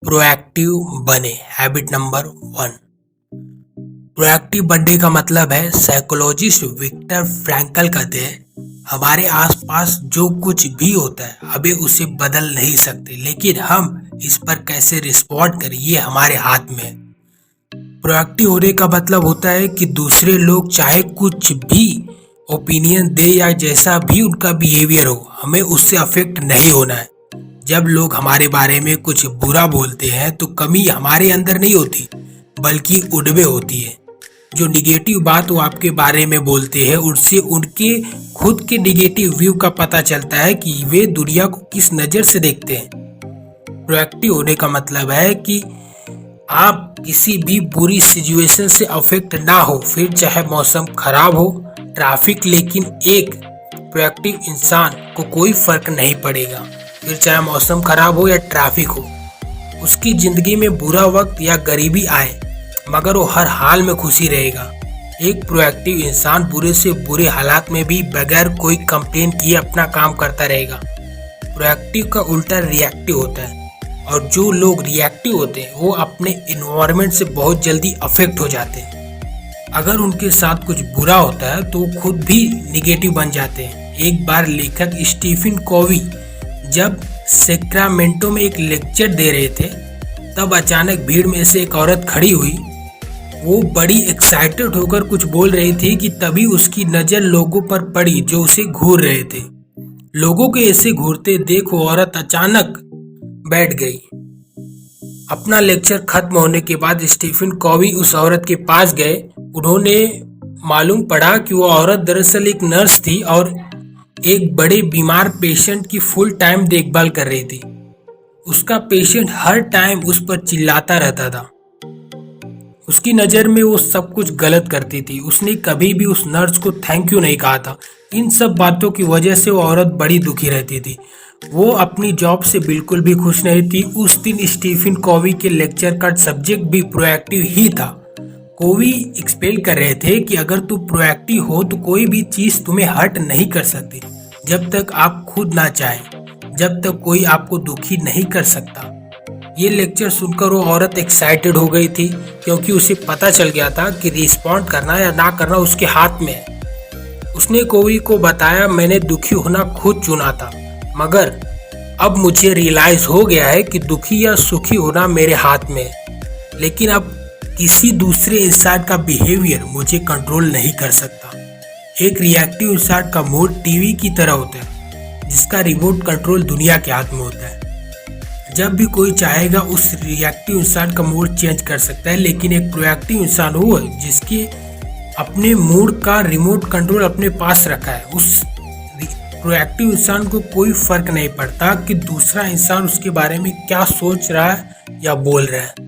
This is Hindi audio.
प्रोएक्टिव बने। Habit number 1। प्रोएक्टिव बनने का मतलब है, साइकोलॉजिस्ट विक्टर फ्रैंकल कहते हैं, हमारे आसपास जो कुछ भी होता है हमें उसे बदल नहीं सकते, लेकिन हम इस पर कैसे रिस्पॉन्ड करें ये हमारे हाथ में है। प्रोएक्टिव होने का मतलब होता है कि दूसरे लोग चाहे कुछ भी ओपिनियन दे या जैसा भी उनका बिहेवियर हो, हमें उससे अफेक्ट नहीं होना है। जब लोग हमारे बारे में कुछ बुरा बोलते हैं तो कमी हमारे अंदर नहीं होती, बल्कि उनमें होती है। जो निगेटिव बात वो आपके बारे में बोलते हैं, उनसे उनके खुद के निगेटिव व्यू का पता चलता है कि वे दुनिया को किस नज़र से देखते हैं। प्रोएक्टिव होने का मतलब है कि आप किसी भी बुरी सिचुएशन से अफेक्ट ना हो, फिर चाहे मौसम खराब हो, ट्रैफिक, लेकिन एक प्रोएक्टिव इंसान को कोई फर्क नहीं पड़ेगा, फिर चाहे मौसम खराब हो या ट्रैफिक हो। उसकी जिंदगी में बुरा वक्त या गरीबी आए, मगर वो हर हाल में खुशी रहेगा। एक प्रोएक्टिव इंसान बुरे से बुरे हालात में भी बगैर कोई कंप्लेन किए अपना काम करता रहेगा। प्रोएक्टिव का उल्टा रिएक्टिव होता है, और जो लोग रिएक्टिव होते हैं वो अपने इन्वायरमेंट से बहुत जल्दी अफेक्ट हो जाते हैं। अगर उनके साथ कुछ बुरा होता है तो वो खुद भी निगेटिव बन जाते हैं। एक बार लेखक स्टीफन कोवी जब सैक्रामेंटो में एक लेक्चर दे रहे थे, तब अचानक भीड़ में से एक औरत खड़ी हुई। वो बड़ी एक्साइटेड होकर कुछ बोल रही थी कि तभी उसकी नज़र लोगों पर पड़ी जो उसे घूर रहे थे। लोगों के ऐसे घूरते देख वो औरत अचानक बैठ गई। अपना लेक्चर खत्म होने के बाद स्टीफन कोवी उस औरत के पास गए। उन्होंने मालूम पड़ा कि वो औरत दरअसल एक नर्स थी और एक बड़े बीमार पेशेंट की फुल टाइम देखभाल कर रही थी। उसका पेशेंट हर टाइम उस पर चिल्लाता रहता था। उसकी नज़र में वो सब कुछ गलत करती थी। उसने कभी भी उस नर्स को थैंक यू नहीं कहा था। इन सब बातों की वजह से वो औरत बड़ी दुखी रहती थी। वो अपनी जॉब से बिल्कुल भी खुश नहीं थी। उस दिन स्टीफन कोवी के लेक्चर का सब्जेक्ट भी प्रोएक्टिव ही था। कोवी एक्सप्लेन कर रहे थे कि अगर तू प्रोएक्टिव हो तो कोई भी चीज़ तुम्हें हर्ट नहीं कर सकती, जब तक आप खुद ना चाहें, जब तक कोई आपको दुखी नहीं कर सकता। ये लेक्चर सुनकर वो औरत एक्साइटेड हो गई थी, क्योंकि उसे पता चल गया था कि रिस्पॉन्ड करना या ना करना उसके हाथ में है। उसने कोवी को बताया, मैंने दुखी होना खुद चुना था, मगर अब मुझे रियलाइज हो गया है कि दुखी या सुखी होना मेरे हाथ में है। लेकिन अब किसी दूसरे इंसान का बिहेवियर मुझे कंट्रोल नहीं कर सकता। एक रिएक्टिव इंसान का मूड टीवी की तरह होता है, जिसका रिमोट कंट्रोल दुनिया के हाथ में होता है। जब भी कोई चाहेगा उस रिएक्टिव इंसान का मूड चेंज कर सकता है, लेकिन एक प्रोएक्टिव इंसान वो है जिसके अपने मूड का रिमोट कंट्रोल अपने पास रखा है। उस प्रोएक्टिव इंसान को कोई फर्क नहीं पड़ता कि दूसरा इंसान उसके बारे में क्या सोच रहा है या बोल रहा है।